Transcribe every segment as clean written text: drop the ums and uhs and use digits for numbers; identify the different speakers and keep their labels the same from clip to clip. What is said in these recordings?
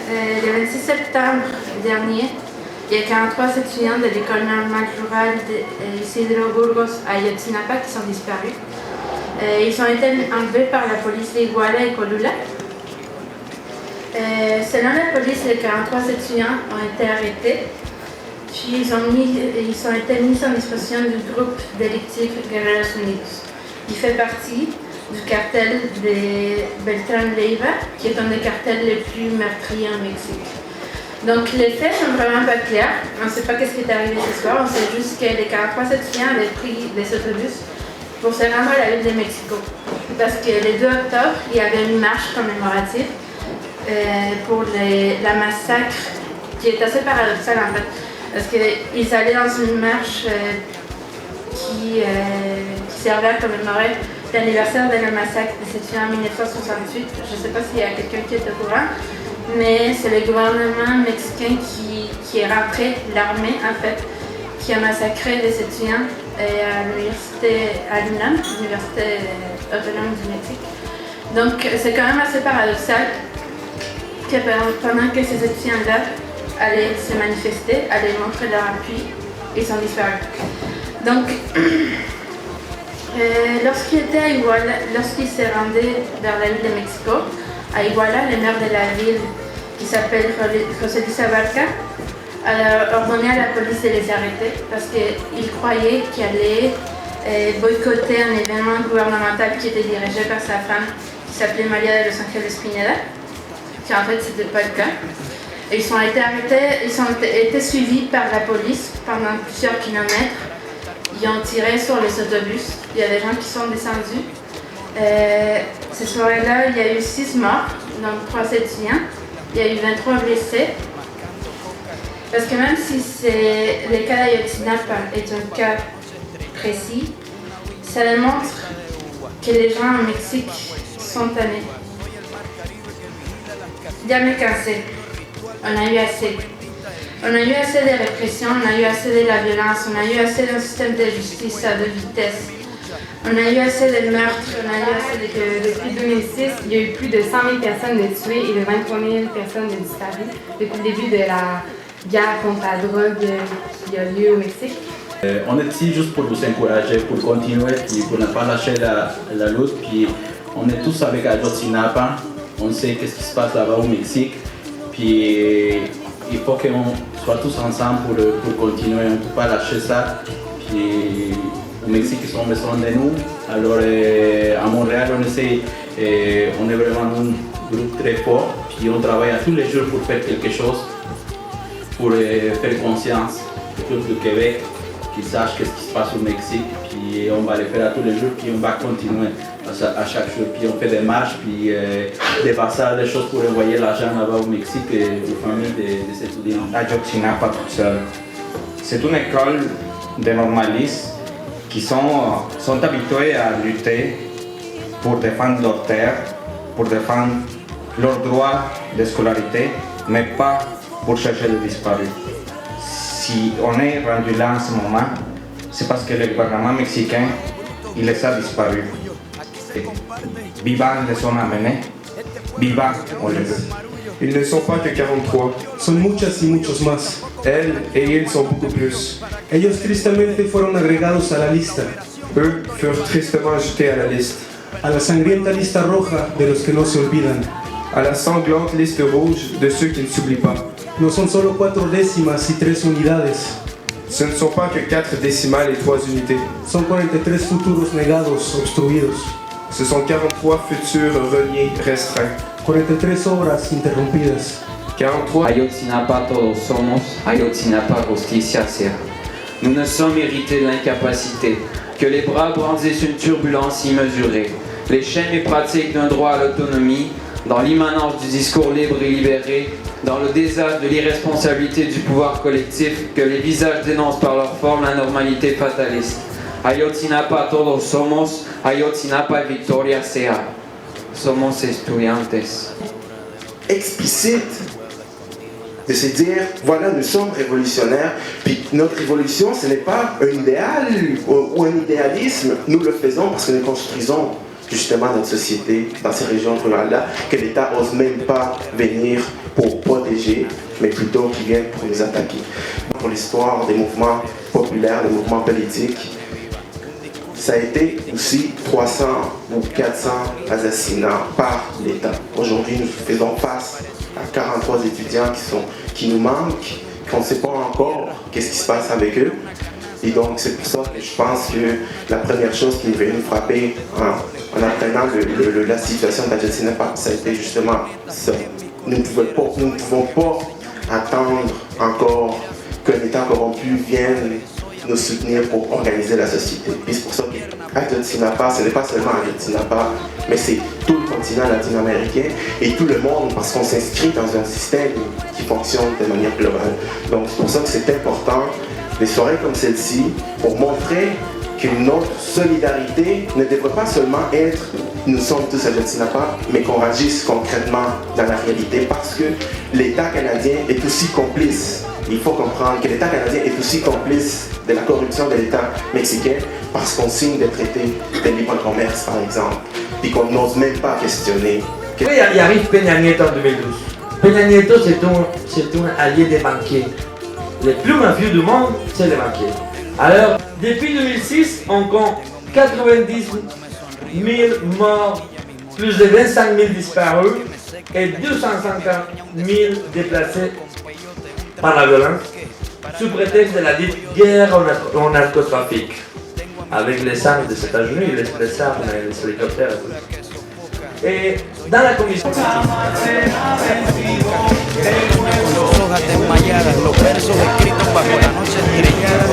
Speaker 1: Le 26 septembre dernier, il y a 43 étudiants de l'école normale rurale de Isidro Burgos à Ayotzinapa qui sont disparus. Ils ont été enlevés par la police d'Iguala et Colula. Selon la police, les 43 étudiants ont été arrêtés, puis ils ont été mis en disposition du groupe délictif Guerreros Unidos, qui fait partie du cartel de Beltrán Leiva, qui est un des cartels les plus meurtriers en Mexique. Donc les faits sont vraiment pas clairs. On ne sait pas ce qui est arrivé ce soir. On sait juste que les 43 étudiants avaient pris des autobus pour se rendre à la ville de Mexico. Parce que le 2 octobre, il y avait une marche commémorative pour la massacre, qui est assez paradoxale en fait. Parce qu'ils allaient dans une marche qui servait à commémorer l'anniversaire de la massacre des étudiants en 1968. Je ne sais pas s'il y a quelqu'un qui est au courant, mais c'est le gouvernement mexicain qui est rentré, l'armée en fait, qui a massacré les étudiants à l'université, à l'UNAM, l'université autonome du Mexique. Donc c'est quand même assez paradoxal que pendant que ces étudiants-là allaient se manifester, allaient montrer leur appui, ils sont disparus. Donc, lorsqu'il s'est rendu vers la ville de Mexico, à Iguala, le maire de la ville, qui s'appelle José Luis Abarca, a ordonné à la police de les arrêter parce qu'il croyait qu'il allait boycotter un événement gouvernemental qui était dirigé par sa femme, qui s'appelait María de Los Ángeles Pineda, qui en fait c'était pas le cas. Et ils ont été arrêtés, ils ont été suivis par la police pendant plusieurs kilomètres. Ils ont tiré sur les autobus, il y a des gens qui sont descendus. Cette soirée-là, il y a eu 6 morts, donc 3 étudiants. Il y a eu 23 blessés. Parce que même si le cas d'Ayotzinapa est un cas précis, ça démontre que les gens au Mexique sont tannés. Ya me cansé. On a eu assez. On a eu assez de répression, on a eu assez de la violence, on a eu assez d'un système de justice à 2 vitesses. On a eu assez de meurtres, on a eu assez de...
Speaker 2: Depuis 2006, il y a eu plus de 100 000 personnes de tuées et de 23 000 personnes de disparues depuis le début de la guerre contre la drogue qui a lieu au Mexique.
Speaker 3: On est ici juste pour vous encourager, pour continuer, puis pour ne pas lâcher la lutte. Puis on est tous avec Ayotzinapa, on sait qu'est-ce qui se passe là-bas au Mexique. Puis il faut qu'on soit tous ensemble pour continuer, on ne peut pas lâcher ça. Puis au Mexique, ils ont besoin de nous. Alors à Montréal, on essaie, on est vraiment un groupe très fort. Puis on travaille tous les jours pour faire quelque chose, pour faire conscience au peuple du Québec, qu'ils sachent ce qui se passe au Mexique. Puis on va le faire à tous les jours, puis on va continuer à chaque jour. Puis on fait des marches, puis des passages, des choses pour envoyer l'argent là-bas au Mexique aux familles des étudiants.
Speaker 4: Ayotzinapa toute seule. C'est une école de normalistes qui sont habitués à lutter pour défendre leur terre, pour défendre leurs droits de scolarité, mais pas pour chercher les disparus. Si on est rendu là en ce moment, c'est parce que le gouvernement mexicain, il les a disparus. Vivants les ont amenés, vivants on les veut.
Speaker 5: Ils ne sont pas que 43.
Speaker 6: Son muchas y muchos más.
Speaker 5: Elles et ils sont beaucoup plus.
Speaker 6: Ellos tristemente fueron agregados a la lista.
Speaker 5: Eux furent tristement ajoutés à la liste.
Speaker 6: A la sangrienta lista roja de los que no se olvidan.
Speaker 5: À la sanglante liste rouge de ceux qui ne s'oublient pas.
Speaker 6: No son solo 4 décimas y 3 unidades.
Speaker 5: Ce ne sont pas que 4 décimales et 3 unités.
Speaker 6: Son 43 futuros negados, obstruidos.
Speaker 5: Ce sont 43 futurs reliés restreints.
Speaker 6: 43 obras interrumpidas.
Speaker 5: 43.
Speaker 7: Ayotzinapa todos somos, Ayotzinapa justicia sea. Nous ne sommes hérités de l'incapacité, que les bras brandissent une turbulence immesurée, les chaînes et pratiques d'un droit à l'autonomie, dans l'immanence du discours libre et libéré, dans le désastre de l'irresponsabilité du pouvoir collectif, que les visages dénoncent par leur forme la normalité fataliste. Ayotzinapa todos somos, Ayotzinapa victoria sea. Somos estudiantes.
Speaker 8: Explicite de se dire, voilà, nous sommes révolutionnaires, puis notre révolution, ce n'est pas un idéal ou un idéalisme, nous le faisons parce que nous construisons justement notre société dans ces régions rurales-là, que l'État n'ose même pas venir pour protéger, mais plutôt qui viennent pour nous attaquer. Pour l'histoire des mouvements populaires, des mouvements politiques, ça a été aussi 300 ou 400 assassinats par l'État. Aujourd'hui, nous faisons face à 43 étudiants qui nous manquent, qu'on ne sait pas encore qu'est-ce qui se passe avec eux. Et donc, c'est pour ça que je pense que la première chose qui nous vient nous frapper en apprenant la situation d'Ayotzinapa, ça a été justement ça. Nous ne pouvons pas attendre encore qu'un État corrompu vienne nous soutenir pour organiser la société. Et c'est pour ça qu'Ayotzinapa, ce n'est pas seulement Ayotzinapa, mais c'est tout le continent latino-américain et tout le monde, parce qu'on s'inscrit dans un système qui fonctionne de manière globale. Donc c'est pour ça que c'est important, des soirées comme celle-ci, pour montrer que notre solidarité ne devrait pas seulement être « nous sommes tous Ayotzinapa », mais qu'on agisse concrètement dans la réalité, parce que l'État canadien est aussi complice. Il faut comprendre que l'État canadien est aussi complice de la corruption de l'État mexicain parce qu'on signe des traités de libre-commerce, par exemple, et qu'on n'ose même pas questionner.
Speaker 9: Oui, il arrive Peña Nieto en 2012. Peña Nieto, c'est un allié des banquiers. Les plus mafieux du monde, c'est les banquiers. Alors, depuis 2006, on compte 90 000 morts, plus de 25 000 disparus et 250 000 déplacés par la violence, sous prétexte de la dite guerre au narcotrafic, avec les armes des États-Unis, les armes, les hélicoptères et tout. Et dans la commission...
Speaker 10: Los hojas desmayadas, los versos escritos bajo la noche estrellada,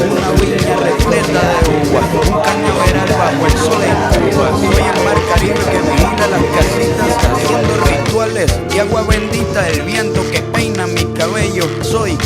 Speaker 10: una viña repleta de uva, un cañaveral bajo el sol en Cuba. Soy el mar Caribe que vigila las casitas, haciendo rituales y agua bendita, el viento que peina mi cabello. Soy